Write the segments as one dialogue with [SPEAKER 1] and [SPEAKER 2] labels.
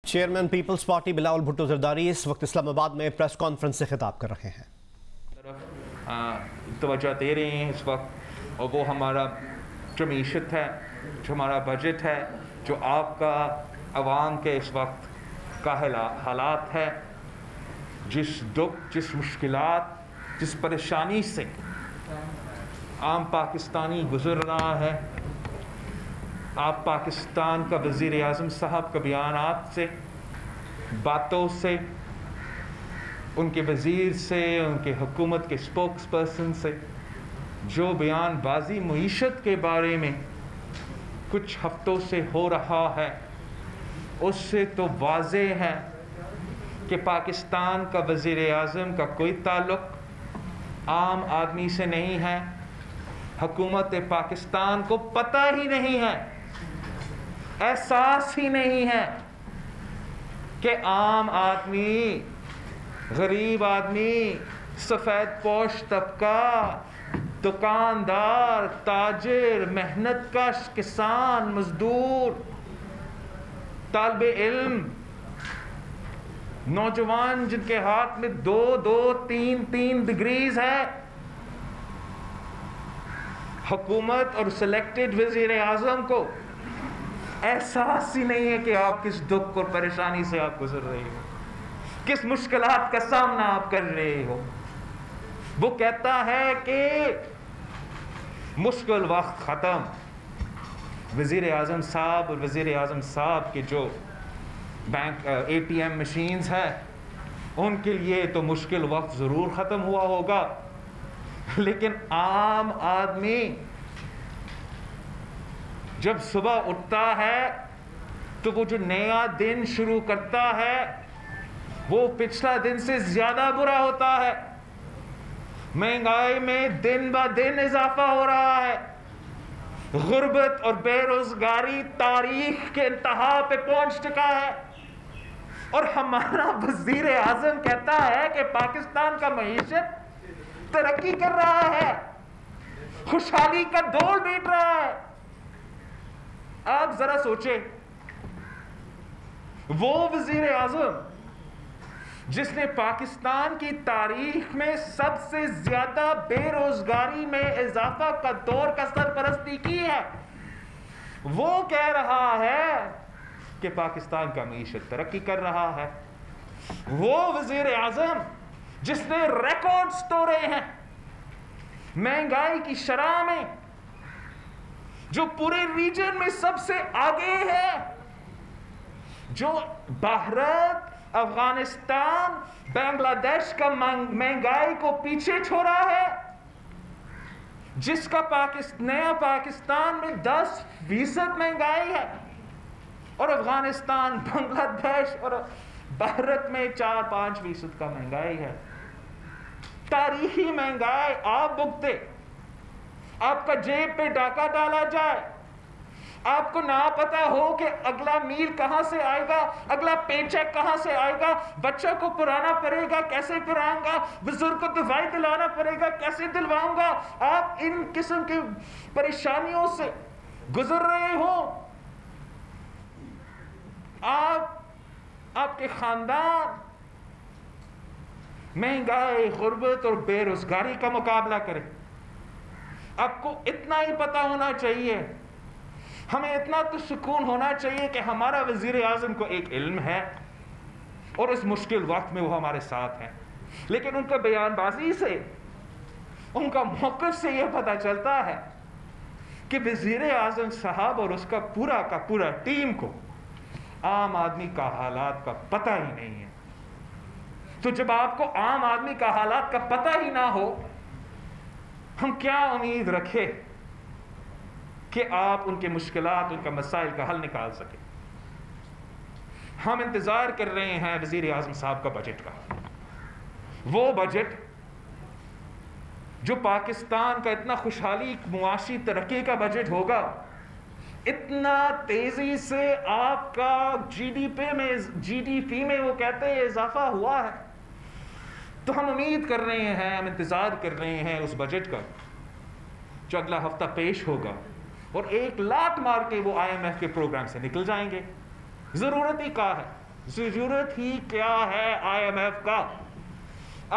[SPEAKER 1] Chairman peoples party Bilawal Bhutto Zardari اس وقت اسلام آباد میں پریس کانفرنس سے خطاب کر رہے ہیں.
[SPEAKER 2] توجہ دے رہے ہیں اس وقت، اور وہ ہمارا جو معیشت ہے، جو ہمارا بجٹ ہے، جو آپ کا عوام کے اس وقت کا حالات ہے، جس دکھ، جس مشکلات، جس پریشانی سے عام پاکستانی گزر رہا ہے. آپ پاکستان کا وزیر اعظم صاحب کا بیانات سے، باتوں سے، ان کے وزیر سے، ان کے حکومت کے اسپوکس پرسن سے جو بیان بازی معیشت کے بارے میں کچھ ہفتوں سے ہو رہا ہے، اس سے تو واضح ہے کہ پاکستان کا وزیر اعظم کا کوئی تعلق عام آدمی سے نہیں ہے. حکومت پاکستان کو پتہ ہی نہیں ہے، احساس ہی نہیں ہے کہ عام آدمی، غریب آدمی، سفید پوش طبقہ، دکاندار، تاجر، محنت کش، کسان، مزدور، طالب علم، نوجوان جن کے ہاتھ میں 2-3 ڈگریز ہے، حکومت اور سلیکٹڈ وزیر اعظم کو احساس ہی نہیں ہے کہ آپ کس دکھ اور پریشانی سے آپ گزر رہے ہو، کس مشکلات کا سامنا آپ کر رہے ہو. وہ کہتا ہے کہ مشکل وقت ختم. وزیر اعظم صاحب اور وزیر اعظم صاحب کے جو بینک ATM مشینز ہیں، ان کے لیے تو مشکل وقت ضرور ختم ہوا ہوگا، لیکن عام آدمی جب صبح اٹھتا ہے تو وہ جو نیا دن شروع کرتا ہے وہ پچھلا دن سے زیادہ برا ہوتا ہے. مہنگائی میں دن بہ دن اضافہ ہو رہا ہے. غربت اور بے روزگاری تاریخ کے انتہا پہ پہنچ چکا ہے، اور ہمارا وزیر اعظم کہتا ہے کہ پاکستان کا معیشت ترقی کر رہا ہے، خوشحالی کا دور بیٹھ رہا ہے. آپ ذرا سوچیں، وہ وزیر اعظم جس نے پاکستان کی تاریخ میں سب سے زیادہ بے روزگاری میں اضافہ کا دور کا سرپرستی کی ہے، وہ کہہ رہا ہے کہ پاکستان کا معیشت ترقی کر رہا ہے. وہ وزیر اعظم جس نے ریکارڈز توڑے ہیں مہنگائی کی شرح میں، جو پورے ریجن میں سب سے آگے ہے، جو بھارت، افغانستان، بنگلہ دیش کا مہنگائی کو پیچھے چھوڑا ہے، جس کا نیا پاکستان میں 10% مہنگائی ہے، اور افغانستان، بنگلہ دیش اور بھارت میں 4-5% کا مہنگائی ہے. تاریخی مہنگائی آپ بھگتے، آپ کا جیب پہ ڈاکہ ڈالا جائے، آپ کو نہ پتا ہو کہ اگلا میل کہاں سے آئے گا، اگلا پے چیک کہاں سے آئے گا، بچہ کو پڑھانا پڑے گا، کیسے پڑھاؤں گا، بزرگ کو دوائی دلانا پڑے گا، کیسے دلواؤں گا. آپ ان قسم کی پریشانیوں سے گزر رہے ہو. آپ کے خاندان مہنگائی، غربت اور بے روزگاری کا مقابلہ کرے. آپ کو اتنا ہی پتا ہونا چاہیے، ہمیں اتنا تو سکون ہونا چاہیے کہ ہمارا وزیر اعظم کو ایک علم ہے اور اس مشکل وقت میں وہ ہمارے ساتھ ہیں. لیکن ان کا بیان بازی سے، ان کا موقف سے یہ پتا چلتا ہے کہ وزیر اعظم صاحب اور اس کا پورا ٹیم کو عام آدمی کا حالات کا پتہ ہی نہیں ہے. تو جب آپ کو عام آدمی کا حالات کا پتہ ہی نہ ہو، ہم کیا امید رکھے کہ آپ ان کے مشکلات، ان کا مسائل کا حل نکال سکیں. ہم انتظار کر رہے ہیں وزیر اعظم صاحب کا بجٹ کا، وہ بجٹ جو پاکستان کا اتنا خوشحالی معاشی ترقی کا بجٹ ہوگا. اتنا تیزی سے آپ کا جی ڈی پی میں وہ کہتے ہیں اضافہ ہوا ہے. تو ہم امید کر رہے ہیں، ہم انتظار کر رہے ہیں اس بجٹ کا جو اگلا ہفتہ پیش ہوگا، اور ایک لات مار کے وہ IMF کے پروگرام سے نکل جائیں گے. ضرورت ہی کیا ہے. ضرورت ہی کیا ہے IMF کا؟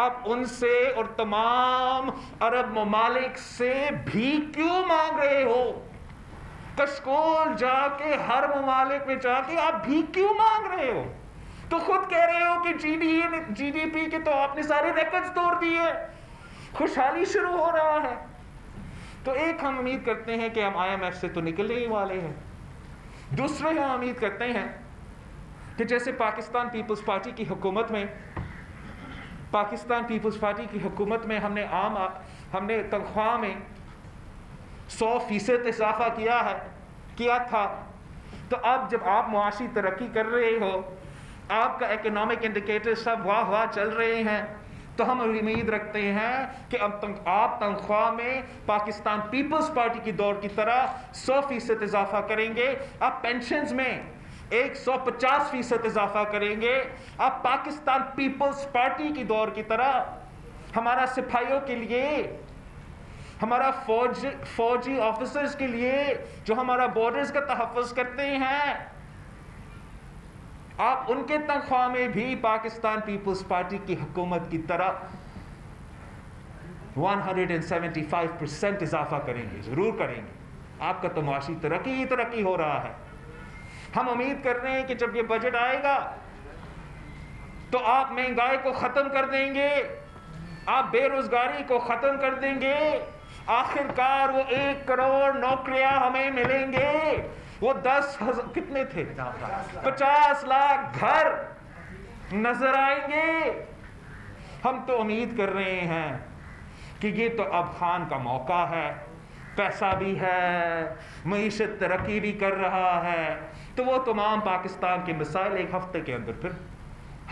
[SPEAKER 2] آپ ان سے اور تمام عرب ممالک سے بھی کیوں مانگ رہے ہو؟ کشکول جا کے ہر ممالک میں جا کے آپ بھی کیوں مانگ رہے ہو؟ تو خود کہہ رہے ہو کہ جی ڈی پی کے تو آپ نے سارے ریکارڈز توڑ دیے، خوشحالی شروع ہو رہا ہے۔ تو ایک ہم امید کرتے ہیں کہ ہم IMF سے تو نکلنے ہی والے ہیں، دوسرے ہم امید کرتے ہیں کہ جیسے پاکستان پیپلز پارٹی کی حکومت میں ہم نے تنخواہ میں 100% اضافہ کیا تھا، تو اب جب آپ معاشی ترقی کر رہے ہو، آپ کا اکنامک انڈیکیٹر سب واہ چل رہے ہیں، تو ہم امید رکھتے ہیں کہ اب آپ تنخواہ میں پاکستان پیپلز پارٹی کی دور کی طرح 100% اضافہ کریں گے، آپ پینشنز میں 150% اضافہ کریں گے، آپ پاکستان پیپلز پارٹی کی دور کی طرح ہمارا سپاہیوں کے لیے، ہمارا فوجی آفیسرز کے لیے جو ہمارا بارڈرز کا تحفظ کرتے ہیں، آپ ان کے تنخواہ میں بھی پاکستان پیپلز پارٹی کی حکومت کی طرح 175% اضافہ کریں گے، ضرور کریں گے۔ آپ کا تو معاشی ترقی ہو رہا ہے۔ ہم امید کر رہے ہیں کہ جب یہ بجٹ آئے گا تو آپ مہنگائی کو ختم کر دیں گے، آپ بے روزگاری کو ختم کر دیں گے، آخرکار وہ 1 کروڑ نوکریاں ہمیں ملیں گے، وہ 10,000 کتنے تھے 50 لاکھ گھر نظر آئیں گے۔ ہم تو امید کر رہے ہیں کہ یہ تو اب خان کا موقع ہے، پیسہ بھی ہے، معیشت ترقی بھی کر رہا ہے، تو وہ تمام پاکستان کے مسائل ایک ہفتے کے اندر پھر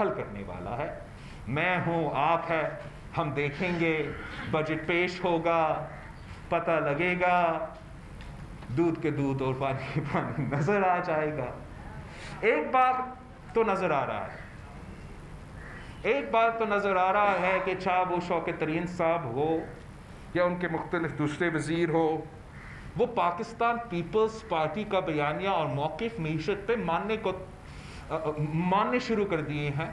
[SPEAKER 2] حل کرنے والا ہے۔ میں ہوں، آپ ہے، ہم دیکھیں گے، بجٹ پیش ہوگا، پتہ لگے گا، دودھ کے دودھ اور پانی کے پانی نظر آ جائے گا۔ ایک بات تو نظر آ رہا ہے کہ چاہے وہ شوکت ترین صاحب ہو یا ان کے مختلف دوسرے وزیر ہو، وہ پاکستان پیپلز پارٹی کا بیانیہ اور موقف معیشت پہ ماننے شروع کر دیے ہیں،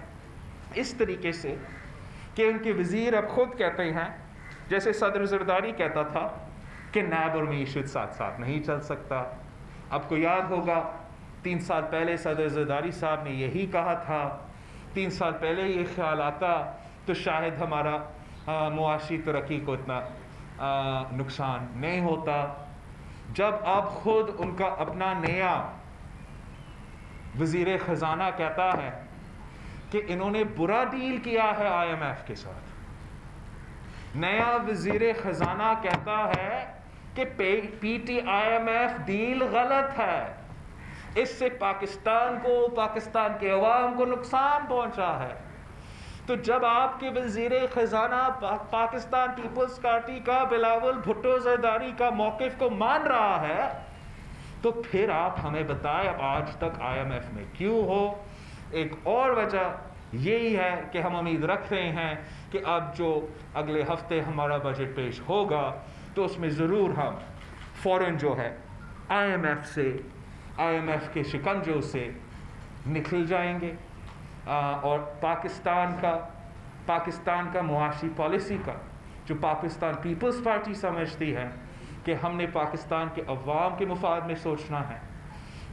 [SPEAKER 2] اس طریقے سے کہ ان کے وزیر اب خود کہتے ہیں، جیسے صدر زرداری کہتا تھا کہ نیب اور معیشت ساتھ ساتھ نہیں چل سکتا۔ آپ کو یاد ہوگا 3 سال پہلے صدر زرداری صاحب نے یہی کہا تھا، 3 سال پہلے یہ خیال آتا تو شاید ہمارا معاشی ترقی کو اتنا نقصان نہیں ہوتا۔ جب اب خود ان کا اپنا نیا وزیر خزانہ کہتا ہے کہ انہوں نے برا ڈیل کیا ہے IMF کے ساتھ، نیا وزیر خزانہ کہتا ہے کہ پی ٹی IMF ڈیل غلط ہے، اس سے پاکستان کے عوام کو نقصان پہنچا ہے، تو جب آپ کے وزیر خزانہ پاکستان پیپلز پارٹی کا بلاول بھٹو زرداری کا موقف کو مان رہا ہے، تو پھر آپ ہمیں بتائیں اب آج تک IMF میں کیوں ہو۔ ایک اور وجہ یہی ہے کہ ہم امید رکھ رہے ہیں کہ اب جو اگلے ہفتے ہمارا بجٹ پیش ہوگا تو اس میں ضرور ہم فوراً جو ہے IMF کے شکنجوں سے نکل جائیں گے، اور پاکستان کا معاشی پالیسی کا جو پاکستان پیپلز پارٹی سمجھتی ہے کہ ہم نے پاکستان کے عوام کے مفاد میں سوچنا ہے،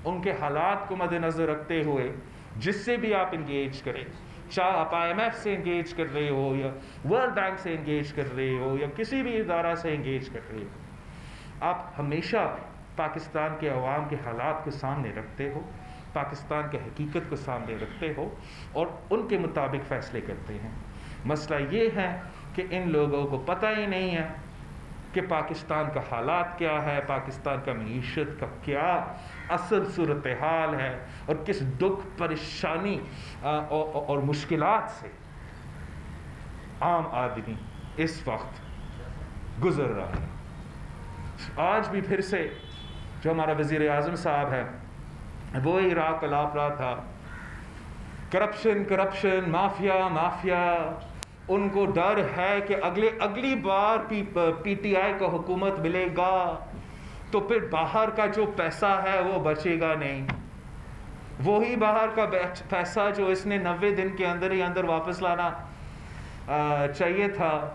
[SPEAKER 2] ان کے حالات کو مد نظر رکھتے ہوئے جس سے بھی آپ انگیج کریں، چاہے آپ IMF سے انگیج کر رہے ہو یا ورلڈ بینک سے انگیج کر رہے ہو یا کسی بھی ادارہ سے انگیج کر رہے ہو، آپ ہمیشہ پاکستان کے عوام کے حالات کو سامنے رکھتے ہو، پاکستان کے حقیقت کو سامنے رکھتے ہو اور ان کے مطابق فیصلے کرتے ہیں۔ مسئلہ یہ ہے کہ ان لوگوں کو پتہ ہی نہیں ہے کہ پاکستان کا حالات کیا ہے، پاکستان کا معیشت کا کیا اصل صورتحال ہے اور کس دکھ، پریشانی اور مشکلات سے عام آدمی اس وقت گزر رہا ہے۔ آج بھی پھر سے جو ہمارا وزیر اعظم صاحب ہے وہی راہ کلاپ رہا تھا، کرپشن، مافیا، ان کو ڈر ہے کہ اگلی بار پی ٹی آئی کو حکومت ملے گا تو پھر باہر کا جو پیسہ ہے وہ بچے گا نہیں، وہی باہر کا پیسہ جو اس نے 90 دن کے اندر ہی اندر واپس لانا چاہیے تھا،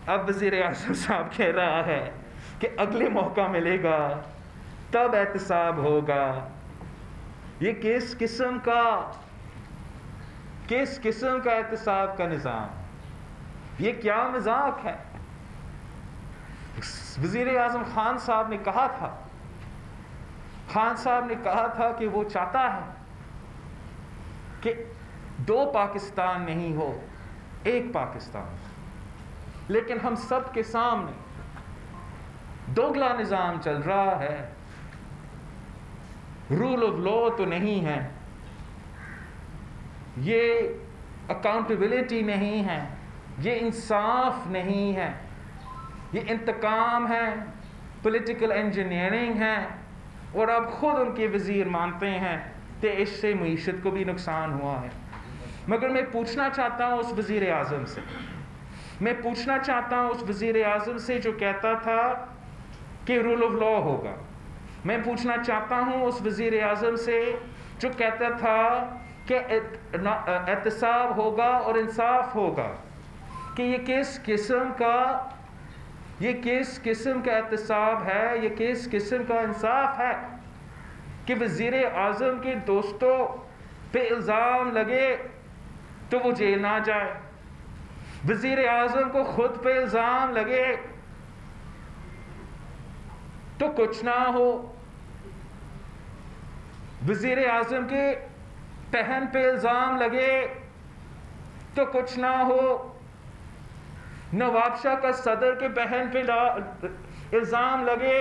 [SPEAKER 2] اب وزیر اعظم صاحب کہہ رہا ہے کہ اگلے موقع ملے گا تب احتساب ہوگا۔ یہ کس قسم کا احتساب کا نظام؟ یہ کیا مذاق ہے؟ وزیر اعظم خان صاحب نے کہا تھا کہ وہ چاہتا ہے کہ 2 پاکستان نہیں ہو، ایک پاکستان، لیکن ہم سب کے سامنے دوگلا نظام چل رہا ہے، رول آف لا تو نہیں ہے، یہ اکاؤنٹیبلٹی نہیں ہے، یہ انصاف نہیں ہے، یہ انتقام ہے، پولیٹیکل انجینئرنگ ہے، اور اب خود ان کے وزیر مانتے ہیں کہ اس سے معیشت کو بھی نقصان ہوا ہے۔ مگر میں پوچھنا چاہتا ہوں اس وزیر اعظم سے جو کہتا تھا کہ رول آف لا ہوگا، میں پوچھنا چاہتا ہوں اس وزیر اعظم سے جو کہتا تھا کہ احتساب ہوگا اور انصاف ہوگا، کہ یہ کس قسم کا احتساب ہے، یہ کس قسم کا انصاف ہے کہ وزیر اعظم کے دوستوں پہ الزام لگے تو وہ جیل نہ جائے، وزیر اعظم کو خود پہ الزام لگے تو کچھ نہ ہو، وزیر اعظم کے بہن پہ الزام لگے تو کچھ نہ ہو، نواب شاہ کا صدر کے بہن پہ الزام لگے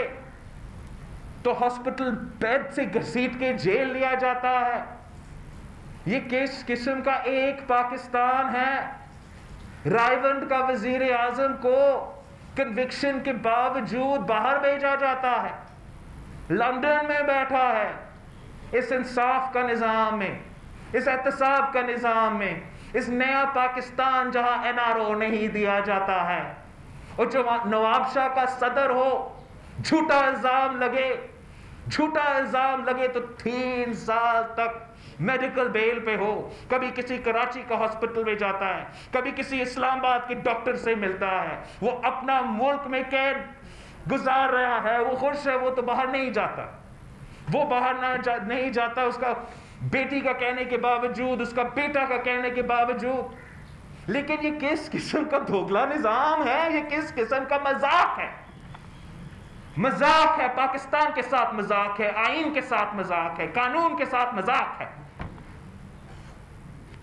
[SPEAKER 2] تو ہاسپٹل بیڈ سے گھسیٹ کے جیل لیا جاتا ہے۔ یہ کس قسم کا ایک پاکستان ہے؟ رائیونڈ کا وزیر اعظم کو کنوکشن کے باوجود باہر بھیجا جاتا ہے، لندن میں بیٹھا ہے، اس انصاف کا نظام میں، اس احتساب کا نظام میں، اس نیا پاکستان جہاں NRO نہیں دیا جاتا ہے، اور جو نواب شاہ کا صدر ہو، جھوٹا الزام لگے تو 3 سال تک میڈیکل بیل پہ ہو، کبھی کسی کراچی کا ہاسپٹل میں جاتا ہے، کبھی کسی اسلام آباد کے ڈاکٹر سے ملتا ہے، وہ اپنا ملک میں قید گزار رہا ہے، وہ خوش ہے، وہ تو باہر نہیں جاتا، نہیں جاتا، اس کا بیٹی کا کہنے کے باوجود، اس کا بیٹا کا کہنے کے باوجود۔ لیکن یہ کس قسم کا دوگلا نظام ہے؟ یہ کس قسم کا مذاق ہے؟ مذاق ہے، پاکستان کے ساتھ مذاق ہے، آئین کے ساتھ مذاق ہے، قانون کے ساتھ مذاق ہے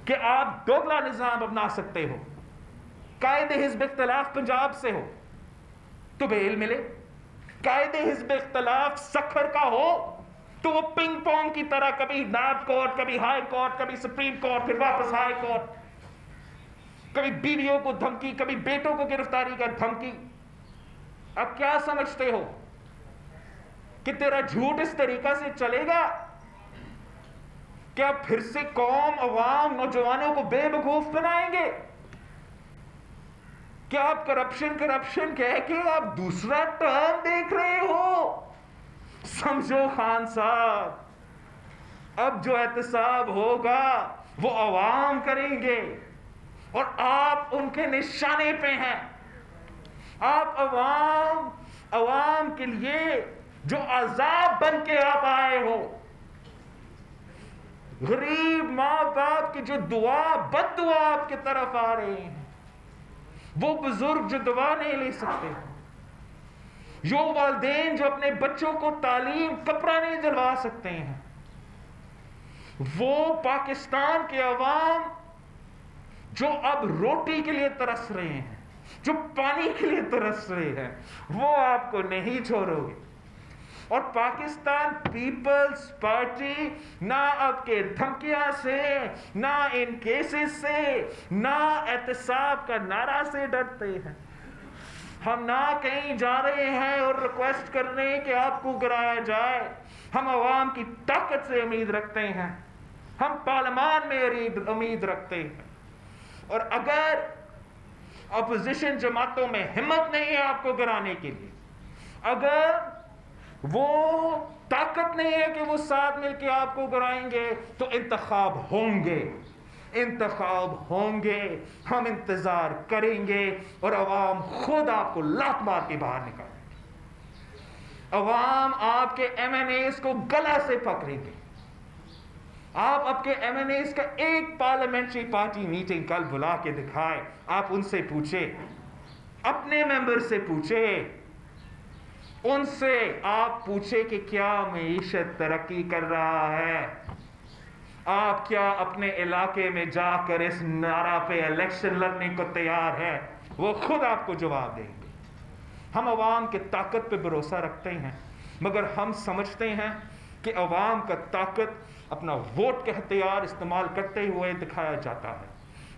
[SPEAKER 2] کہ آپ دوگلا نظام اپنا سکتے ہو۔ قائد حزب اختلاف پنجاب سے ہو تو بیل ملے، قائد حزب اختلاف سکھر کا ہو تو وہ پنگ پونگ کی طرح کبھی نائب کورٹ، کبھی ہائی کورٹ، کبھی سپریم کورٹ، پھر واپس ہائی کورٹ، کبھی بیویوں کو دھمکی، کبھی بیٹوں کو گرفتاری کا دھمکی۔ اب کیا سمجھتے ہو کہ تیرا جھوٹ اس طریقہ سے چلے گا؟ کیا پھر سے قوم، عوام، نوجوانوں کو بے وقوف بنائیں گے؟ کیا آپ کرپشن کہہ کے آپ دوسرا ٹرم دیکھ رہے ہو؟ سمجھو خان صاحب، اب جو احتساب ہوگا وہ عوام کریں گے، اور آپ ان کے نشانے پہ ہیں۔ آپ عوام کے لیے جو عذاب بن کے آپ آئے ہو، غریب ماں باپ کی جو بد دعا آپ کی طرف آ رہے ہیں، وہ بزرگ جو دعا نہیں لے سکتے، جو والدین جو اپنے بچوں کو تعلیم کپڑا نہیں دلوا سکتے ہیں، وہ پاکستان کے عوام جو اب روٹی کے لیے ترس رہے ہیں، جو پانی کے لیے ترس رہے ہیں، وہ آپ کو نہیں چھوڑو گے۔ اور پاکستان پیپلز پارٹی نہ اب کے دھمکیاں سے، نہ ان کیسز سے، نہ احتساب کا نعرہ سے ڈرتے ہیں۔ ہم نہ کہیں جا رہے ہیں اور ریکویسٹ کرنے کہ آپ کو گرایا جائے، ہم عوام کی طاقت سے امید رکھتے ہیں، ہم پارلیمان میں امید رکھتے ہیں، اور اگر اپوزیشن جماعتوں میں ہمت نہیں ہے آپ کو گرانے کے لیے، اگر وہ طاقت نہیں ہے کہ وہ ساتھ مل کے آپ کو کرائیں گے، تو انتخاب ہوں گے، انتخاب ہوں گے، ہم انتظار کریں گے اور عوام خود آپ کو لات مار کے باہر نکالیں گے۔ عوام آپ کے ایم این ایز کو گلا سے پکڑیں گے۔ آپ اپنے ایم این ایز کا ایک پارلیمنٹری پارٹی میٹنگ کل بلا کے دکھائے، آپ ان سے پوچھیں، اپنے ممبر سے پوچھیں، ان سے آپ پوچھیں کہ کیا معیشت ترقی کر رہا ہے؟ آپ کیا اپنے علاقے میں جا کر اس نعرہ پہ الیکشن لڑنے کو تیار ہے؟ وہ خود آپ کو جواب دیں گے۔ ہم عوام کے طاقت پہ بھروسہ رکھتے ہیں، مگر ہم سمجھتے ہیں کہ عوام کا طاقت اپنا ووٹ کا ہتھیار استعمال کرتے ہوئے دکھایا جاتا ہے،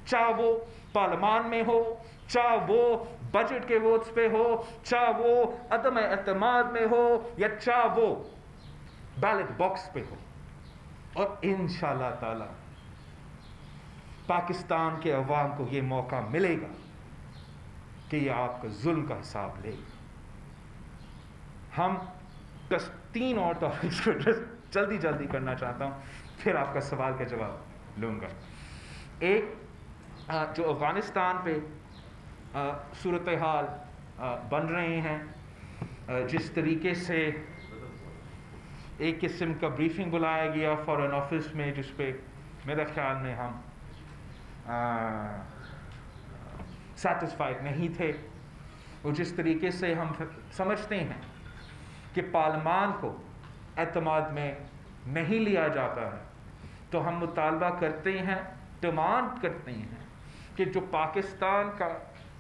[SPEAKER 2] چاہے وہ پارلیمان میں ہو، چاہے وہ بجٹ کے ووٹس پہ ہو، چاہے وہ عدم اعتماد میں ہو، یا چاہے وہ بیلٹ باکس پہ ہو۔ اور انشاءاللہ تعالی پاکستان کے عوام کو یہ موقع ملے گا کہ یہ آپ کا ظلم کا حساب لے گا۔ ہم بس 3 اور ٹاپکس کو جلدی کرنا چاہتا ہوں، پھر آپ کا سوال کا جواب لوں گا۔ ایک جو افغانستان پہ صورتحال بن رہے ہیں، جس طریقے سے ایک قسم کا بریفنگ بلایا گیا فارن آفس میں، جس پہ میرے خیال میں ہم سیٹسفائیڈ نہیں تھے، اور جس طریقے سے ہم سمجھتے ہیں کہ پارلیمان کو اعتماد میں نہیں لیا جاتا ہے، تو ہم مطالبہ کرتے ہیں، ڈیمانڈ کرتے ہیں کہ جو پاکستان کا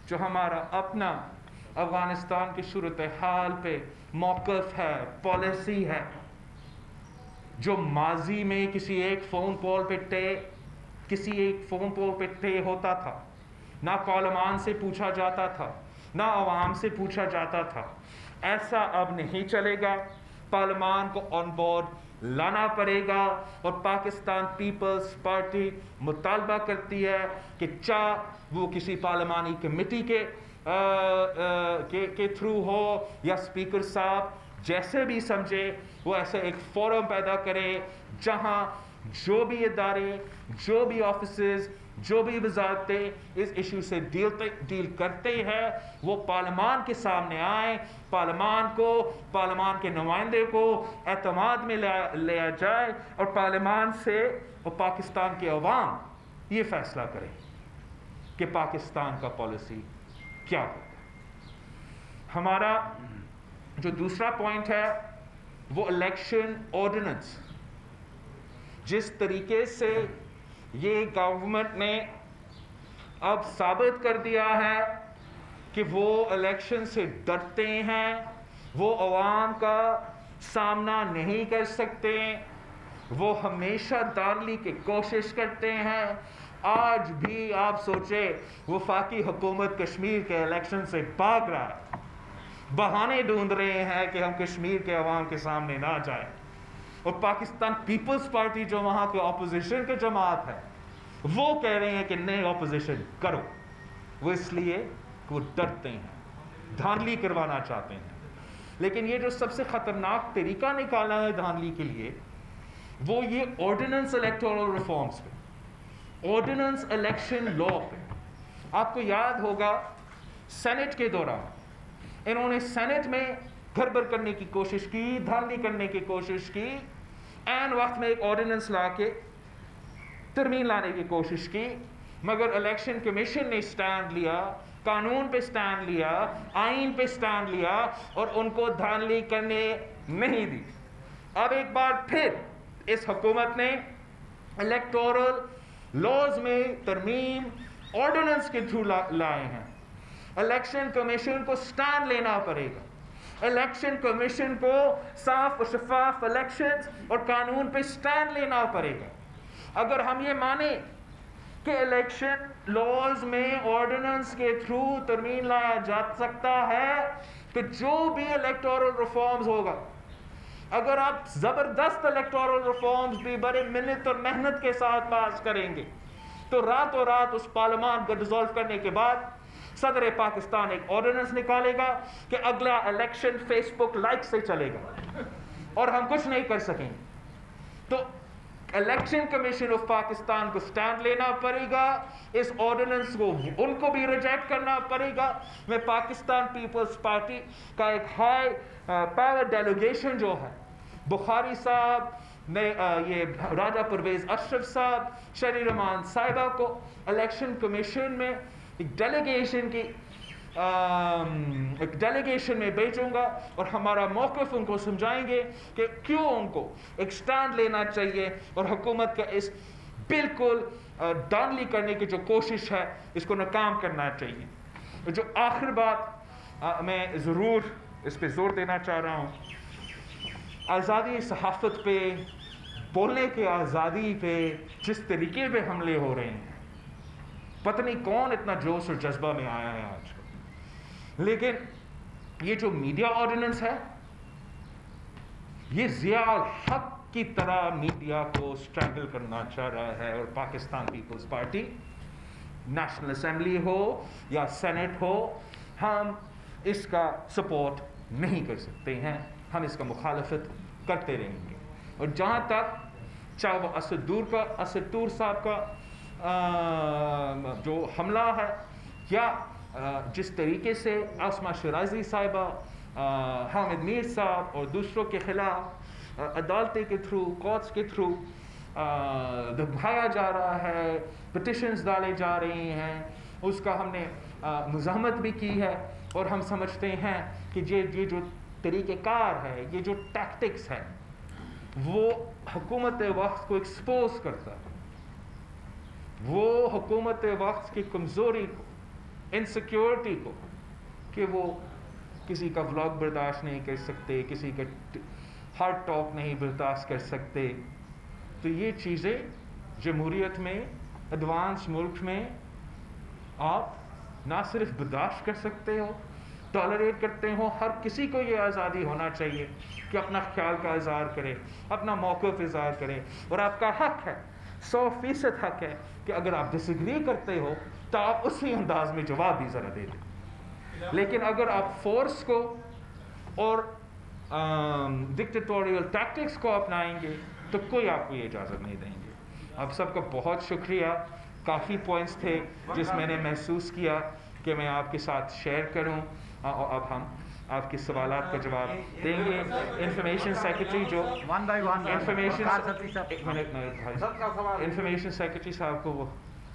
[SPEAKER 2] جو ہمارا اپنا افغانستان کی صورتحال پہ موقف ہے، پالیسی ہے، جو ماضی میں کسی ایک فون کال پہ طے ہوتا تھا، نہ پارلیمان سے پوچھا جاتا تھا، نہ عوام سے پوچھا جاتا تھا، ایسا اب نہیں چلے گا۔ پارلیمان کو آن بورڈ لانا پڑے گا، اور پاکستان پیپلز پارٹی مطالبہ کرتی ہے کہ چاہے وہ کسی پارلیمانی کمیٹی کے تھرو ہو، یا اسپیکر صاحب جیسے بھی سمجھے، وہ ایسے ایک فورم پیدا کرے جہاں جو بھی ادارے، جو بھی آفیسز، جو بھی وزارتیں اس ایشو سے ڈیل کرتے ہیں، وہ پارلیمان کے سامنے آئیں، پارلیمان کے نمائندے کو اعتماد میں لیا جائے، اور پارلیمان سے اور پاکستان کے عوام یہ فیصلہ کرے کہ پاکستان کا پالیسی کیا ہوگا۔ ہمارا جو دوسرا پوائنٹ ہے وہ الیکشن آرڈیننس۔ جس طریقے سے یہ گورنمنٹ نے اب ثابت کر دیا ہے کہ وہ الیکشن سے ڈرتے ہیں، وہ عوام کا سامنا نہیں کر سکتے، وہ ہمیشہ دھاندلی کی کوشش کرتے ہیں۔ آج بھی آپ سوچیں، وفاقی حکومت کشمیر کے الیکشن سے بھاگ رہا ہے، بہانے ڈھونڈ رہے ہیں کہ ہم کشمیر کے عوام کے سامنے نہ جائیں، اور پاکستان پیپلز پارٹی جو وہاں کے اپوزیشن کے جماعت ہے، وہ کہہ رہے ہیں کہ نہیں اپوزیشن کرو۔ وہ اس لیے کہ وہ ڈرتے ہیں، دھاندلی کروانا چاہتے ہیں۔ لیکن یہ جو سب سے خطرناک طریقہ نکالا ہے دھاندلی کے لیے، وہ یہ آرڈیننس الیکٹورل ریفارمز پہ، آرڈیننس الیکشن لا پہ۔ آپ کو یاد ہوگا سینٹ کے دوران انہوں نے سینٹ میں گڑبڑ کرنے کی کوشش کی، دھاندلی کرنے کی کوشش کی، عین وقت میں ایک آرڈیننس لا کے ترمیم لانے کی کوشش کی، مگر الیکشن کمیشن نے سٹینڈ لیا، قانون پہ سٹینڈ لیا، آئین پہ سٹینڈ لیا، اور ان کو دھاندلی کرنے نہیں دی۔ اب ایک بار پھر اس حکومت نے الیکٹورل لاز میں ترمیم آرڈیننس کے تھرو لائے ہیں۔ الیکشن کمیشن کو سٹینڈ لینا پڑے گا، الیکشن کمیشن کو صاف و شفاف الیکشنز اور قانون پہ سٹینڈ لینا پڑے گا۔ اگر ہم یہ مانیں کہ الیکشن لاز میں آرڈیننس کے تھرو ترمیم لایا جا سکتا ہے، تو جو بھی الیکٹورل ریفارمز ہوگا، اگر آپ زبردست الیکٹورل ریفارمز بھی بڑے منت اور محنت کے ساتھ پاس کریں گے، تو راتوں رات اس پارلیمان کو ڈیزالو کرنے کے بعد صدر پاکستان ایک آرڈیننس نکالے گا کہ اگلا الیکشن فیس بک لائک سے چلے گا، اور ہم کچھ نہیں کر سکیں. تو الیکشن کمیشن آف پاکستان کو سٹینڈ لینا پڑے گا, اس آرڈیننس کو ان کو بھی ریجیکٹ کرنا پڑے گا. میں پاکستان پیپلز پارٹی کا ایک ہائی پاور ڈیلیگیشن جو ہے, بخاری صاحب نے یہ راجہ پرویز اشرف صاحب, شری رحمان صاحبہ کو الیکشن کمیشن میں ایک ڈیلیگیشن میں بھیجوں گا, اور ہمارا موقف ان کو سمجھائیں گے کہ کیوں ان کو ایک سٹینڈ لینا چاہیے, اور حکومت کا اس بالکل دانلی کرنے کی جو کوشش ہے اس کو ناکام کرنا چاہیے. جو آخر بات میں ضرور اس پہ زور دینا چاہ رہا ہوں, آزادی صحافت پہ, بولنے کی آزادی پہ جس طریقے پہ حملے ہو رہے ہیں, پتہ نہیں کون اتنا جوش اور جذبہ میں آیا ہے آج. لیکن یہ جو میڈیا آرڈیننس ہے, یہ ضیاء الحق کی طرح میڈیا کو سٹرینگل کرنا چاہ رہا ہے, اور Pakistan peoples party, national assembly ہو یا سینٹ ہو, ہم اس کا سپورٹ نہیں کر سکتے ہیں, ہم اس کا مخالفت کرتے رہیں گے. اور جہاں تک چاہے وہ اسد طور صاحب کا جو حملہ ہے, یا جس طریقے سے عاصمہ شیرازی صاحبہ, حامد میر صاحب اور دوسروں کے خلاف عدالتیں کے تھرو, کورٹس کے تھرو دبایا جا رہا ہے, پٹیشنز ڈالے جا رہی ہیں, اس کا ہم نے مزاحمت بھی کی ہے. اور ہم سمجھتے ہیں کہ یہ جو طریقہ کار ہے, یہ جو ٹیکٹکس ہے, وہ حکومت وقت کو ایکسپوز کرتا ہے, وہ حکومت وقت کی کمزوری کو, انسیکیورٹی کو, کہ وہ کسی کا ولاگ برداشت نہیں کر سکتے, کسی کا ہارٹ ٹاک نہیں برداشت کر سکتے. تو یہ چیزیں جمہوریت میں, ایڈوانس ملک میں آپ نہ صرف برداشت کر سکتے ہو, ٹالریٹ کرتے ہو. ہر کسی کو یہ آزادی ہونا چاہیے کہ اپنا خیال کا اظہار کرے, اپنا موقف اظہار کرے, اور آپ کا حق ہے, 100% حق ہے کہ اگر آپ ڈس ایگری کرتے ہو تو آپ اسی انداز میں جواب بھی ذرا دے دیں. لیکن اگر آپ فورس کو اور ڈکٹیٹوریل ٹیکٹکس کو اپنائیں گے تو کوئی آپ کو یہ اجازت نہیں دیں گے. آپ سب کا بہت شکریہ. کافی پوائنٹس تھے جس میں نے محسوس کیا کہ میں آپ کے ساتھ شیئر کروں, اور اب ہم آپ کے سوالات کا جواب دیں گے. انفارمیشن سیکرٹری جو انفارمیشن سیکرٹری صاحب کو وہ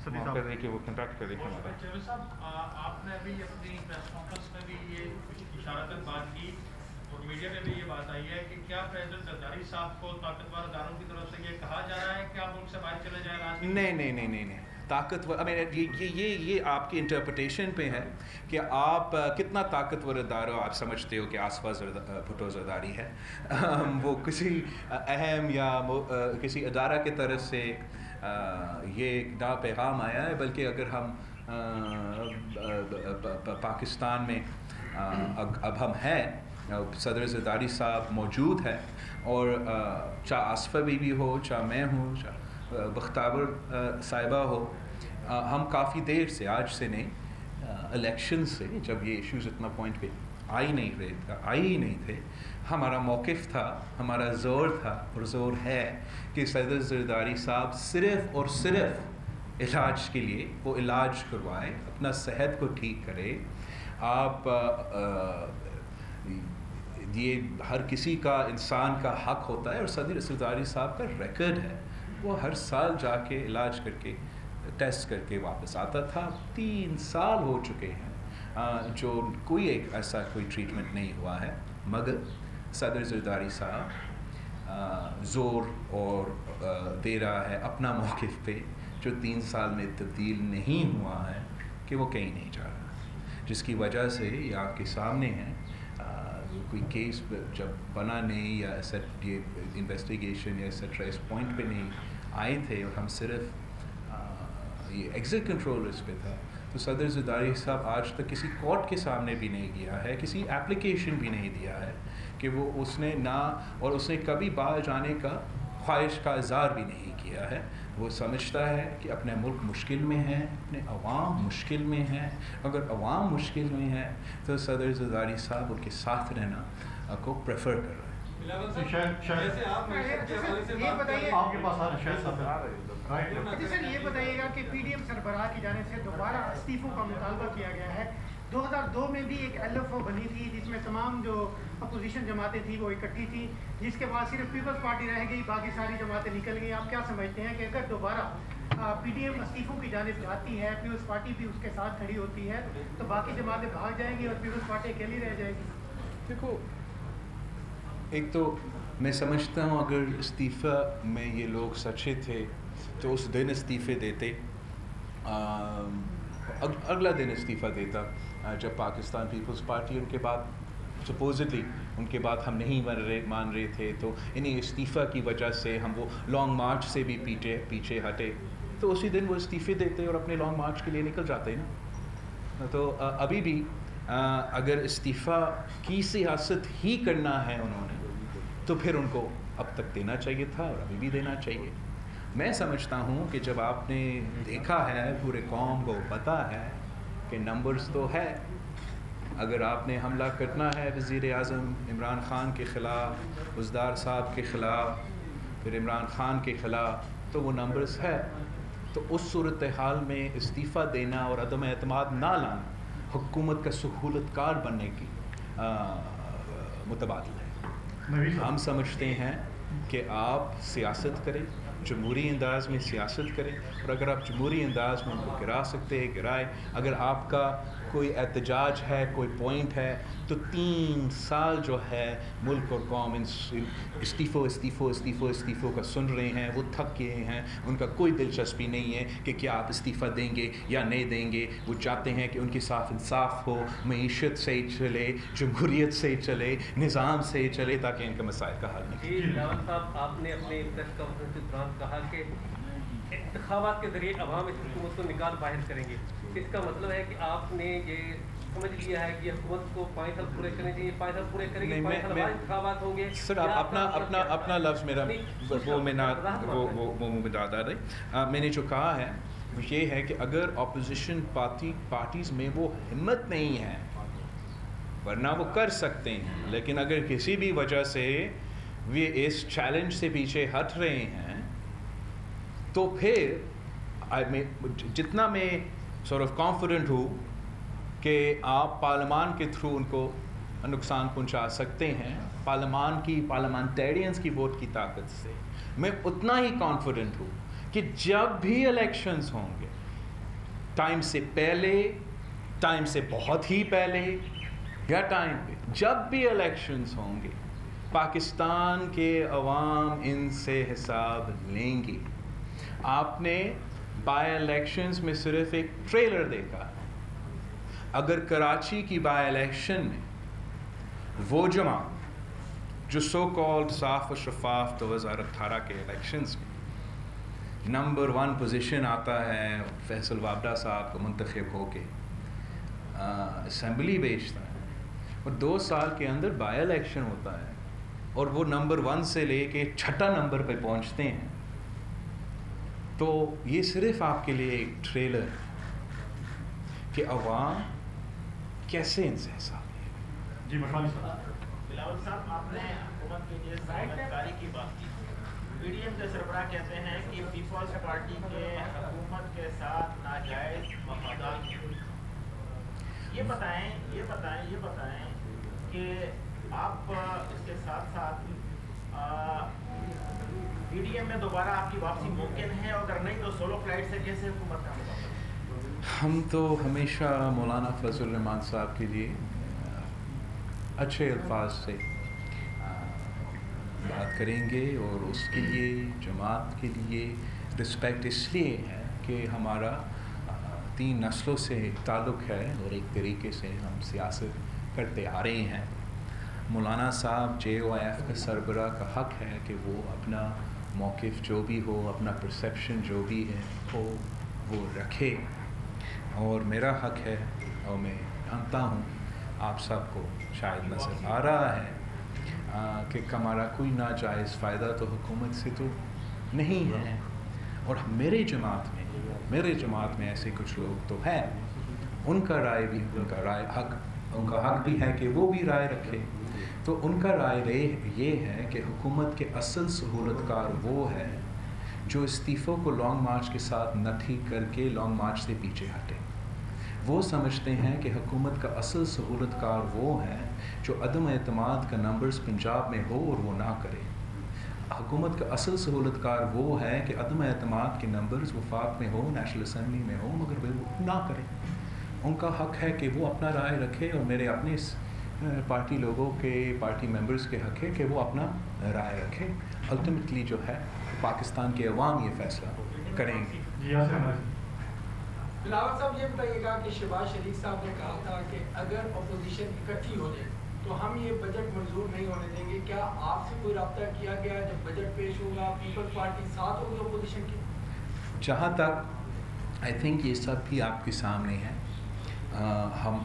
[SPEAKER 2] کر دیں کہ وہ کنٹیکٹ کریں.
[SPEAKER 3] آپ نے ابھی اپنی پریس کانفرنس میں بھی یہ اشارتاً بات کی, اور میڈیا میں بھی یہ بات آئی ہے کہ کیا پریزیڈنٹ زرداری صاحب کو طاقتور اداروں کی طرف سے یہ کہا جا رہا ہے کہ آپ ملک سے باہر چلے جائیں؟
[SPEAKER 4] نہیں, طاقتور, یہ آپ کی انٹرپریٹیشن پہ ہے کہ آپ کتنا طاقتور ادارہ آپ سمجھتے ہو کہ آصفہ بھٹو زرداری ہے. وہ کسی اہم یا کسی ادارہ کی طرف سے یہ نہ پیغام آیا ہے, بلکہ اگر ہم پاکستان میں اب ہم ہیں, صدر زرداری صاحب موجود ہے, اور چاہے آصفہ بی بی ہو, چاہے میں ہوں, چاہے بختیور صاحبہ ہو, ہم کافی دیر سے, آج سے نہیں, الیکشن سے, جب یہ ایشوز اتنا پوائنٹ پہ آئی ہی نہیں تھے, ہمارا موقف تھا, ہمارا زور تھا اور زور ہے کہ صدر زرداری صاحب صرف اور صرف علاج کے لیے وہ علاج کروائے, اپنا صحت کو ٹھیک کرے. آپ یہ ہر کسی کا, انسان کا حق ہوتا ہے, اور صدر زرداری صاحب کا ریکارڈ ہے, وہ ہر سال جا کے علاج کر کے ٹیسٹ کر کے واپس آتا تھا. 3 سال ہو چکے ہیں جو کوئی ایک ایسا کوئی ٹریٹمنٹ نہیں ہوا ہے, مگر صدر زرداری صاحب زور اور دے رہا ہے اپنا موقف پہ, جو 3 سال میں تبدیل نہیں ہوا ہے, کہ وہ کہیں نہیں جا رہا, جس کی وجہ سے یہ آپ کے سامنے ہے. کوئی کیس جب بنا نہیں, یا ایسا یہ انویسٹیگیشن یا ایسیٹرا اس پوائنٹ پہ نہیں آئے تھے, اور ہم صرف یہ ایگزٹ کنٹرولرز پہ تھا, تو صدر زرداری صاحب آج تک کسی کورٹ کے سامنے بھی نہیں گیا ہے, کسی ایپلیکیشن بھی نہیں دیا ہے کہ وہ اس نے نہ, اور اس نے کبھی باہر جانے کا خواہش کا اظہار بھی نہیں کیا ہے. وہ سمجھتا ہے کہ اپنے ملک مشکل میں ہے, اپنے عوام مشکل میں ہیں, اگر عوام مشکل میں ہے تو صدر زرداری صاحب ان کے ساتھ رہنا کو پریفر کر رہے ہیں.
[SPEAKER 5] سر یہ بتائیے گا کہ پی ڈی ایم سربراہ کی جانب سے دوبارہ استعفوں کا مطالبہ کیا گیا ہے. 2002 میں بھی ایک ایل ایف او بنی تھی جس میں تمام جو اپوزیشن جماعتیں تھیں وہ اکٹھی تھیں, جس کے بعد صرف پیپلز پارٹی رہ گئی, باقی ساری جماعتیں نکل گئی. آپ کیا سمجھتے ہیں کہ اگر دوبارہ پی ڈی ایم استعفوں کی جانب جاتی ہے, پیپلز پارٹی بھی اس کے ساتھ کھڑی ہوتی ہے, تو باقی جماعتیں بھاگ جائیں گی اور پیپلز پارٹی اکیلی رہ جائے گی؟
[SPEAKER 4] دیکھو, ایک تو میں سمجھتا ہوں اگر استعفیٰ میں یہ لوگ سچے تھے تو اس دن استعفے دیتے, اگلا دن استعفیٰ دیتا جب پاکستان پیپلز پارٹی ان کے بعد سپوزڈلی ان کے بعد ہم نہیں مان رہے تھے, تو انہیں استعفیٰ کی وجہ سے ہم وہ لانگ مارچ سے بھی پیچھے ہٹے, تو اسی دن وہ استعفے دیتے اور اپنے لانگ مارچ کے لیے نکل جاتے نا. تو ابھی بھی اگر استعفیٰ کی سیاست ہی کرنا ہے انہوں نے تو پھر ان کو اب تک دینا چاہیے تھا اور ابھی بھی دینا چاہیے. میں سمجھتا ہوں کہ جب آپ نے دیکھا ہے, پورے قوم کو پتہ ہے کہ نمبرز تو ہے, اگر آپ نے حملہ کرنا ہے وزیر اعظم عمران خان کے خلاف, ازدار صاحب کے خلاف, پھر عمران خان کے خلاف, تو وہ نمبرز ہے. تو اس صورتحال میں استعفیٰ دینا اور عدم اعتماد نہ لانا حکومت کا سہولت کار بننے کی متبادل ہے. ہم سمجھتے ہیں کہ آپ سیاست کریں, جمہوری انداز میں سیاست کریں, اور اگر آپ جمہوری انداز میں ان کو گرا سکتے ہیں گرائے. اگر آپ کا کوئی احتجاج ہے, کوئی پوائنٹ ہے, تو 3 سال جو ہے ملک اور قوم استعفوں کا سن رہے ہیں, وہ تھک گئے ہیں, ان کا کوئی دلچسپی نہیں ہے کہ کیا آپ استعفیٰ دیں گے یا نہیں دیں گے. وہ چاہتے ہیں کہ ان کے ساتھ انصاف ہو, معیشت سے چلے, جمہوریت سے چلے, نظام سے چلے, تاکہ ان کے مسائل کا حل نکلے.
[SPEAKER 6] راول صاحب, آپ نے اپنے پریس کانفرنس کے دوران کہا کہ انتخابات کے ذریعے عوام اس حکومت کو نکال باہر کریں گے. اس کا مطلب ہے کہ آپ نے یہ سمجھ لیا ہے کہ حکومت کو 5 سال پورے کرنے چاہیے, 5 سال پورے کریں گے, 5 سال بعد انتخابات ہوں گے.
[SPEAKER 4] سر آپ اپنا لفظ میرا وہ میں دادا رہے. میں نے جو کہا ہے وہ یہ ہے کہ اگر اپوزیشن پارٹیز میں وہ ہمت نہیں ہے, ورنہ وہ کر سکتے ہیں, لیکن اگر کسی بھی وجہ سے وہ اس چیلنج سے پیچھے ہٹ رہے ہیں, تو پھر جتنا میں سورٹ آف کانفیڈنٹ ہوں کہ آپ پارلیمان کے تھرو ان کو نقصان پہنچا سکتے ہیں, پارلیمانٹیرینز کی ووٹ کی طاقت سے, میں اتنا ہی کانفیڈنٹ ہوں کہ جب بھی الیکشنز ہوں گے, ٹائم سے پہلے, ٹائم سے بہت ہی پہلے, یا ٹائم پہ جب بھی الیکشنز ہوں گے, پاکستان کے عوام ان سے حساب لیں گی. آپ نے بائی الیکشنز میں صرف ایک ٹریلر دیکھا. اگر کراچی کی بائی الیکشن میں وہ جماعت جو سو کالڈ صاف و شفاف 2018 کے الیکشنز میں نمبر 1 پوزیشن آتا ہے, فیصل وابڈا صاحب کو منتخب ہو کے اسمبلی بھیجتا ہے, اور 2 سال کے اندر بائی الیکشن ہوتا ہے, اور وہ نمبر 1 سے لے کے 6 نمبر پہ پہنچتے ہیں, تو یہ صرف آپ کے لیے ایک ٹریلر ہے کہ عوام کیسے ان سے حساب لے.
[SPEAKER 7] جی بلاول صاحب, آپ نے حکومت کے لیے سرمایہ کی بات کی. پی ڈی ایم کے سربراہ کہتے ہیں کہ پیپلز پارٹی کے حکومت کے ساتھ ناجائز مفادات. یہ بتائیں کہ آپ اس کے ساتھ پی ڈی ایم میں دوبارہ آپ کی واپسی ممکن ہے, اور اگر نہیں تو سولو فلائٹ سے کیسے حکومت کا مقابلہ؟
[SPEAKER 4] ہم تو ہمیشہ مولانا فضل الرحمان صاحب کے لیے اچھے الفاظ سے بات کریں گے, اور اس کے لیے جماعت کے لیے رسپیکٹ اس لیے ہے کہ ہمارا 3 نسلوں سے تعلق ہے, اور ایک طریقے سے ہم سیاست کرتے آ رہے ہیں. مولانا صاحب JOIF کا سربراہ کا حق ہے کہ وہ اپنا موقف جو بھی ہو, اپنا پرسیپشن جو بھی ہے وہ رکھے, اور میرا حق ہے, اور میں جانتا ہوں آپ سب کو شاید نظر آ رہا ہے کہ ہمارا کوئی ناجائز فائدہ تو حکومت سے تو نہیں ہے. اور میرے جماعت میں ایسے کچھ لوگ تو ہیں, ان کا حق بھی ہے کہ وہ بھی رائے رکھے. تو ان کا رائے یہ ہے کہ حکومت کے اصل سہولت کار وہ ہے جو استعفوں کو لانگ مارچ کے ساتھ نہ ٹھیک کر کے لانگ مارچ سے پیچھے ہٹے. وہ سمجھتے ہیں کہ حکومت کا اصل سہولت کار وہ ہے جو عدم اعتماد کا نمبرز پنجاب میں ہو اور وہ نہ کرے. حکومت کا اصل سہولت کار وہ ہے کہ عدم اعتماد کے نمبرز وفاق میں ہو، نیشنل اسمبلی میں ہو، مگر وہ نہ کرے. ان کا حق ہے کہ وہ اپنا رائے رکھے، اور میرے اپنے پارٹی لوگوں کے پارٹی ممبرز کے حق ہے کہ وہ اپنا رائے رکھے. الٹیمیٹلی جو ہے پاکستان کے عوام یہ فیصلہ کریں گے.
[SPEAKER 8] بلاول صاحب یہ بتائیے گا کہ شہباز شریف صاحب نے کہا تھا کہ اگر اپوزیشن اکٹھی ہو جائے تو ہم یہ بجٹ منظور نہیں ہونے دیں گے. کیا آپ سے کوئی رابطہ کیا گیا جب بجٹ پیش ہوگا پیپلز پارٹی ساتھ ہوگی اپوزیشن کی؟
[SPEAKER 4] جہاں تک آئی تھنک یہ سب بھی آپ کے سامنے ہے. ہم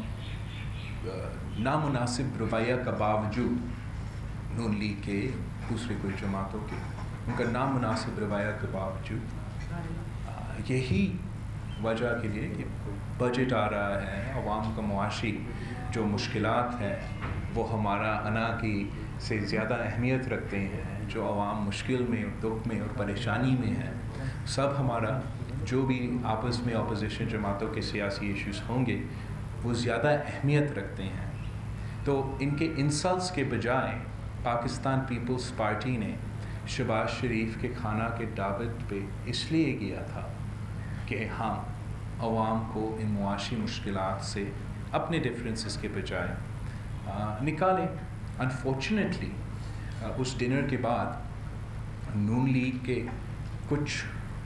[SPEAKER 4] نامناسب رویہ کا باوجود نون لیگ کے دوسرے کوئی جماعتوں کے ان کا نامناسب رویہ کے باوجود یہی وجہ کے لیے کہ بجٹ آ رہا ہے، عوام کا معاشی جو مشکلات ہیں وہ ہمارا انا کی سے زیادہ اہمیت رکھتے ہیں. جو عوام مشکل میں، دکھ میں اور پریشانی میں ہیں، سب ہمارا جو بھی آپس میں اپوزیشن جماعتوں کے سیاسی ایشوز ہوں گے وہ زیادہ اہمیت رکھتے ہیں. تو ان کے انسلٹس کے بجائے پاکستان پیپلز پارٹی نے شہباز شریف کے کھانا کے دعوت پہ اس لیے کیا تھا کہ ہم عوام کو ان معاشی مشکلات سے اپنے ڈفرینسز کے بجائے نکالیں. انفارچونیٹلی اس ڈنر کے بعد نون لیگ کے کچھ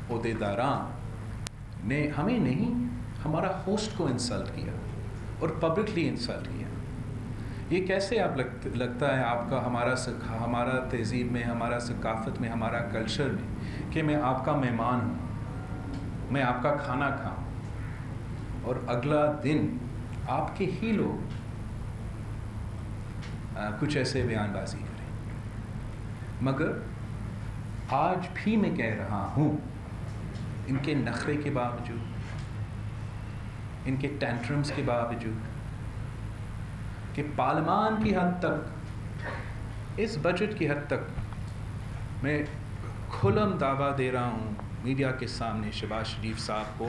[SPEAKER 4] عہدیداران نے ہمیں نہیں، ہمارا ہوسٹ کو انسلٹ کیا اور پبلکلی انسلٹ کیا. یہ کیسے آپ لگتا ہے آپ کا ہمارا تہذیب میں، ہمارا ثقافت میں، ہمارا کلچر میں کہ میں آپ کا مہمان ہوں، میں آپ کا کھانا کھاؤں اور اگلا دن آپ کے ہی لوگ کچھ ایسے بیان بازی کریں. مگر آج بھی میں کہہ رہا ہوں ان کے نخرے کے باوجود، ان کے ٹینٹرمز کے باوجود کہ پارلیمان کی حد تک، اس بجٹ کی حد تک میں کھلم دعویٰ دے رہا ہوں میڈیا کے سامنے شہباز شریف صاحب کو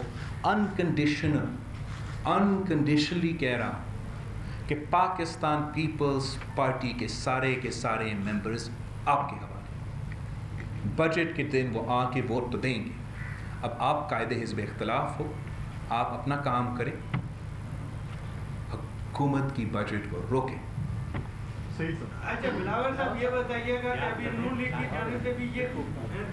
[SPEAKER 4] انکنڈیشنلی کہہ رہا ہوں کہ پاکستان پیپلز پارٹی کے سارے ممبرز آپ کے حوالے. بجٹ کے دن وہ آ کے ووٹ تو دیں گے. اب آپ قائد حزب اختلاف ہو، آپ اپنا کام کریں، حکومت کی بجٹ کو روکیں.
[SPEAKER 9] اچھا بلاول صاحب یہ بتائیے گا کہ ابھی نون لیگ کی جانب سے بھی یہ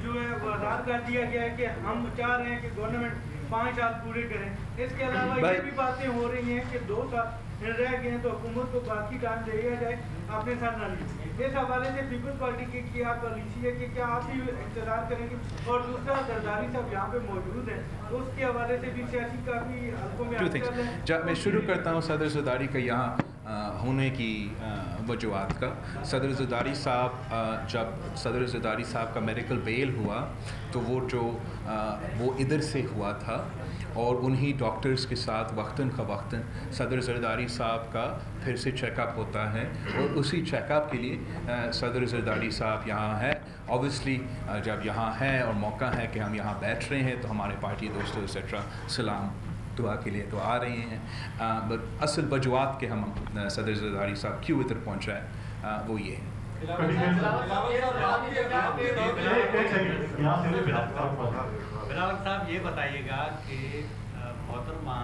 [SPEAKER 9] جو ہے وضاحت کر دیا گیا ہے کہ ہم چاہ رہے ہیں کہ گورنمنٹ 5 سال پورے کریں. اس کے علاوہ یہ بھی باتیں ہو رہی ہیں کہ 2 سال رہ گئے ہیں تو حکومت کو باقی ٹائم دے دیا جائے، اپنے ساتھ نہ لیجیے. اس حوالے سے پیپلز پارٹی کی کیا پالیسی ہے کہ کیا آپ بھی انتظار کریں گے؟ اور دوسرا زرداری صاحب یہاں پہ موجود ہیں تو اس کے حوالے سے بھی سیاسی کافی حلقوں میں
[SPEAKER 4] میں شروع کرتا ہوں صدر زرداری کا یہاں ہونے کی وجوہات کا. صدر زرداری صاحب جب صدر زرداری صاحب کا میڈیکل بیل ہوا تو وہ ادھر سے ہوا تھا اور انہی ڈاکٹرز کے ساتھ وقتاً فوقتاً صدر زرداری صاحب کا پھر سے چیک اپ ہوتا ہے اور اسی چیک اپ کے لیے صدر زرداری صاحب یہاں ہے. اوبویسلی جب یہاں ہے اور موقع ہے کہ ہم یہاں بیٹھ رہے ہیں تو ہمارے پارٹی دوستوں ایٹسٹرا سلام دعا کے لیے تو آ رہے ہیں. اصل وجوہات کے ہم صدر زرداری صاحب کیوں ادھر پہنچائے وہ یہ ہے.
[SPEAKER 10] بلاول صاحب یہ بتائیے گا کہ محترمہ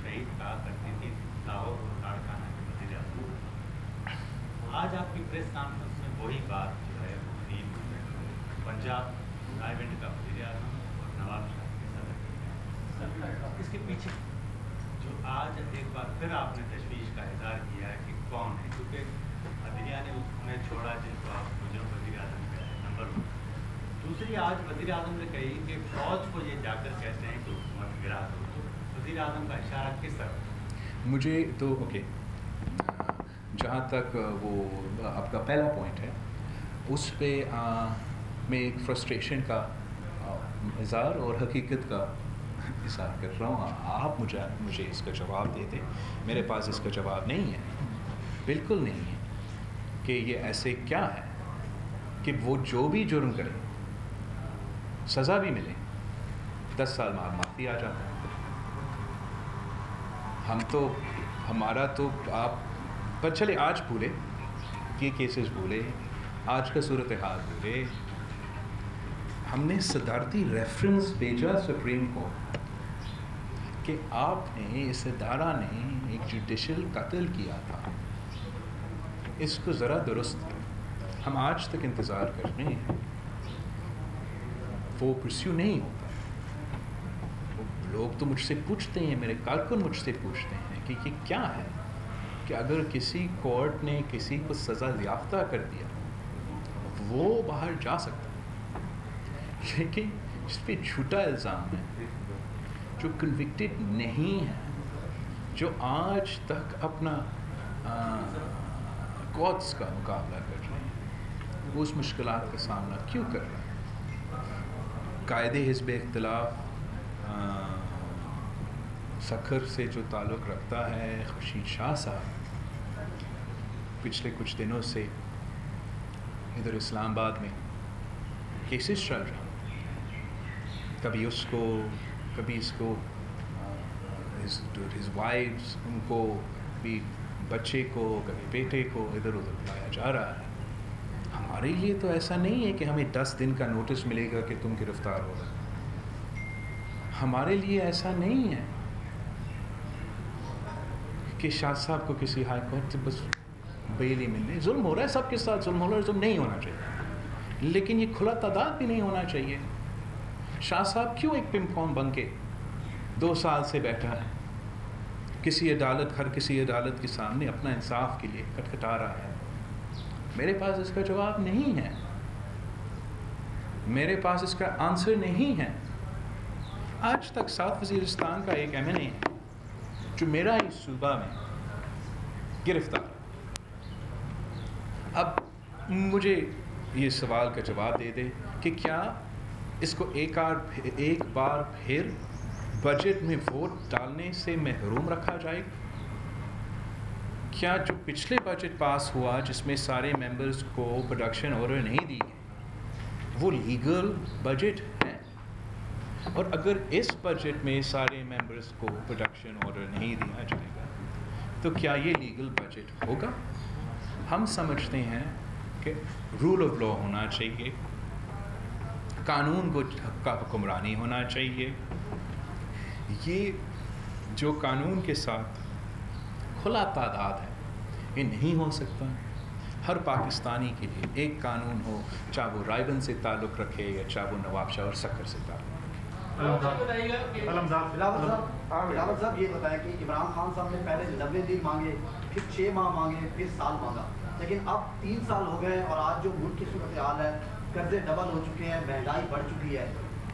[SPEAKER 10] شہید کہا کرتی تھی لاہور اور لاڑکانہ کے وزیر اعظم، آج آپ کی پریس کانفرنس میں وہی بات جو ہے پنجاب رائے کا وزیر اعظم اور نواب شریف کے صدر، اس کے پیچھے جو آج ایک بار پھر آپ نے تشویش کا اظہار کیا ہے کہ کون ہے، کیونکہ عدلیہ نے انہیں چھوڑا جن کو آپ مجرم وزیر اعظم کہتے ہیں، نمبر 1. دوسری، آج وزیر اعظم نے کہی کہ فوج کو یہ جا کر کہتے ہیں کہ حکومت گرا دو، تو وزیر اعظم کا اشارہ کس طرف؟
[SPEAKER 4] مجھے تو اوکے جہاں تک وہ آپ کا پہلا پوائنٹ ہے اس پہ میں ایک فرسٹریشن کا اظہار اور حقیقت کا اظہار کر رہا ہوں. آپ مجھے اس کا جواب دے دیں. میرے پاس اس کا جواب نہیں ہے، بالکل نہیں ہے. کہ یہ ایسے کیا ہے کہ وہ جو بھی جرم کرے سزا بھی ملے 10 سال معافی آ جاتا ہے. ہمارا تو آپ پر چلے آج بھولے یہ کیسز بھولے, آج کا صورتحال بھولے. ہم نے صدارتی ریفرنس بھیجا سپریم کورٹ کہ آپ نے اس ادارہ نے ایک جوڈیشل قتل کیا تھا, اس کو ذرا درست کریں. ہم آج تک انتظار کر رہے ہیں, وہ پرسیو نہیں ہوتا. لوگ تو مجھ سے پوچھتے ہیں, میرے کارکن مجھ سے پوچھتے ہیں کہ یہ کیا ہے کہ اگر کسی کورٹ نے کسی کو سزا یافتہ کر دیا وہ باہر جا سکتا ہے, لیکن جس پہ جھوٹا الزام ہے, جو کنوکٹڈ نہیں ہے, جو آج تک اپنا کورٹس کا مقابلہ کر رہے ہیں, وہ اس مشکلات کا سامنا کیوں کر رہے ہیں؟ قائد حزب اختلاف سکھر سے جو تعلق رکھتا ہے خورشید شاہ صاحب, پچھلے کچھ دنوں سے ادھر اسلام آباد میں کیسز چل رہے ہیں, کبھی اس کو, کبھی اس کو, ہز وائفز, ان کو, کبھی بچے کو, کبھی بیٹے کو ادھر ادھر بلایا جا رہا ہے. ہمارے لیے تو ایسا نہیں ہے کہ ہمیں 10 دن کا نوٹس ملے گا کہ تم گرفتار ہو گئے. ہمارے لیے ایسا نہیں ہے کہ شاہ صاحب کو کسی ہائی کورٹ سے بس بیل ملنے. ظلم ہو رہا ہے سب کے ساتھ, ظلم ہو رہا ہے, ظلم نہیں ہونا چاہیے, لیکن یہ کھلا تعداد بھی نہیں ہونا چاہیے. شاہ صاحب کیوں ایک پنگ پونگ بن کے 2 سال سے بیٹھا ہے کسی عدالت, ہر کسی عدالت کے سامنے اپنا انصاف کے لیے کٹکھٹا رہا ہے؟ میرے پاس اس کا جواب نہیں ہے, میرے پاس اس کا آنسر نہیں ہے. آج تک ساؤتھ وزیرستان کا ایک ایم این اے جو میرا ہی صوبہ میں گرفتار. اب مجھے یہ سوال کا جواب دے دے کہ کیا اس کو ایک بار پھر بجٹ میں ووٹ ڈالنے سے محروم رکھا جائے؟ کیا جو پچھلے بجٹ پاس ہوا جس میں سارے ممبرز کو پروڈکشن آرڈر نہیں دی گئی وہ لیگل بجٹ ہے؟ اور اگر اس بجٹ میں سارے ممبرز کو پروڈکشن آرڈر نہیں دیا جائے گا تو کیا یہ لیگل بجٹ ہوگا؟ ہم سمجھتے ہیں کہ رول آف لا ہونا چاہیے, قانون کا حکمرانی ہونا چاہیے. یہ جو قانون کے ساتھ کھلا تعداد ہے یہ نہیں ہو سکتا. ہر پاکستانی کے لیے ایک قانون ہو, چاہے وہ رائبن سے تعلق رکھے یا چاہے وہ نواب شاہ اور سکر سے تعلق رکھے.
[SPEAKER 11] بلاول صاحب یہ بتائیں کہ عمران خان صاحب نے پہلے 90 دن مانگے, پھر 6 ماہ مانگے, پھر سال مانگا, لیکن اب 3 سال ہو گئے اور آج جو ملک کی صورتحال ہے, قرضے ڈبل ہو چکے ہیں, مہنگائی بڑھ چکی ہے,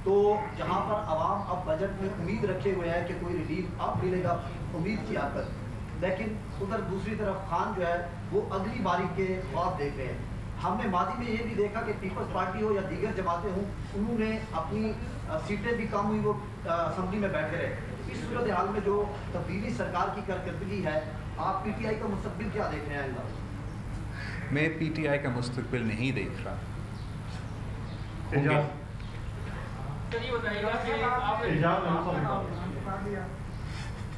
[SPEAKER 11] تو جہاں پر عوام اب بجٹ میں امید رکھے ہوئے ہے کہ کوئی ریلیف اب ملے گا, امید کی حد تک, لیکن ادھر دوسری طرف خان جو ہے وہ اگلی باری کے خواب دیکھ رہے ہیں. ہم نے ماضی میں یہ بھی دیکھا کہ پیپلز پارٹی ہو یا دیگر جماعتیں ہوں, انہوں نے اپنی سیٹیں بھی کم ہوئی, وہ اسمبلی میں بیٹھے رہے. اس صورتحال میں جو تبدیلی سرکار کی کارکردگی ہے, آپ پی ٹی آئی کا مستقبل کیا دیکھ رہے ہیں؟
[SPEAKER 4] میں پی ٹی آئی کا مستقبل نہیں دیکھ رہا.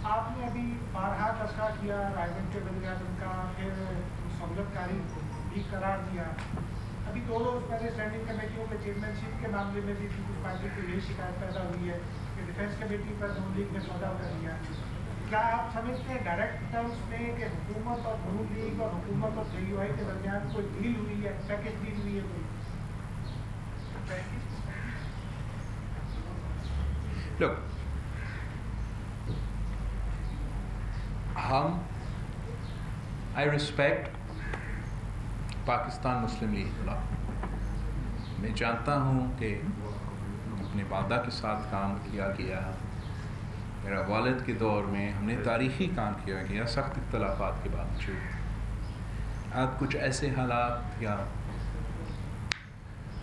[SPEAKER 5] آپ نے ابھی بارہا تذکرہ کیا رائبن کے وزیر اعظم کا, پھر سہولت کاری بھی قرار دیا. ابھی 2 روز پہلے اسٹینڈنگ کمیٹیوں کے چیئرمین شپ کے معاملے میں بھی پیپلز پارٹی کی یہی شکایت پیدا ہوئی ہے کہ ڈیفینس کمیٹی پر نون لیگ نے سودا کر دیا. کیا آپ سمجھتے ہیں ڈائریکٹ ٹرمس میں کہ حکومت اور نون لیگ اور حکومت اور جے یو آئی کے درمیان کوئی ڈیل ہوئی ہے, پیکج ڈیل ہوئی ہے کوئی؟
[SPEAKER 4] Look, I respect Pakistan Muslim league. میں جانتا ہوں کہ اپنے والدہ کے ساتھ کام کیا گیا, میرا والد کے دور میں ہم نے تاریخی کام کیا گیا سخت اختلافات کے باوجود. اب کچھ ایسے حالات یا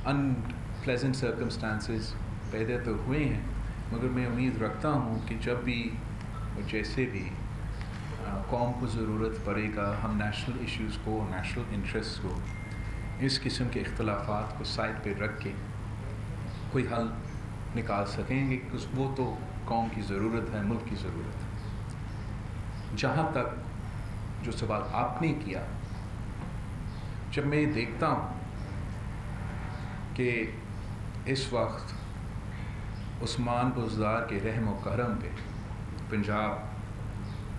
[SPEAKER 4] unpleasant circumstances پیدا تو ہوئے ہیں, مگر میں امید رکھتا ہوں کہ جب بھی اور جیسے بھی قوم کو ضرورت پڑے گا ہم نیشنل ایشوز کو نیشنل انٹرسٹ کو اس قسم کے اختلافات کو سائڈ پہ رکھ کے کوئی حل نکال سکیں گے کہ وہ تو قوم کی ضرورت ہے ملک کی ضرورت ہے. جہاں تک جو سوال آپ نے کیا جب میں دیکھتا ہوں کہ اس وقت عثمان بزدار کے رحم و کرم پہ پنجاب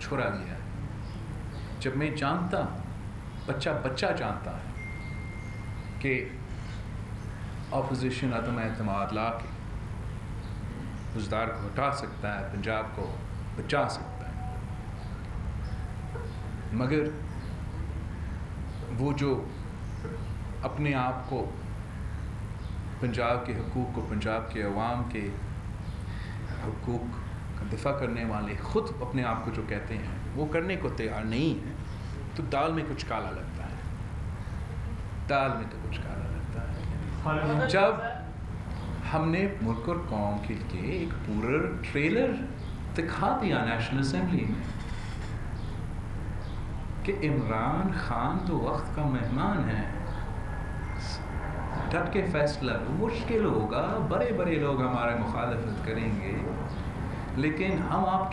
[SPEAKER 4] چھڑا گیا ہے جب میں جانتا ہوں بچہ جانتا ہے کہ اپوزیشن عدم اعتماد لا کے بزدار کو ہٹا سکتا ہے پنجاب کو بچا سکتا ہے مگر وہ جو اپنے آپ کو پنجاب کے حقوق کو پنجاب کے عوام کے حقوق کا دفاع کرنے والے خود اپنے آپ کو جو کہتے ہیں وہ کرنے کو تیار نہیں ہیں تو دال میں کچھ کالا لگتا ہے جب ہم نے ملک اور قوم کے لیے ایک پورا ٹریلر دکھا دیا نیشنل اسمبلی میں کہ عمران خان تو وقت کا مہمان ہے ڈٹ کے فیصلہ مشکل ہوگا بڑے لوگ ہمارے مخالفت کریں گے لیکن ہم آپ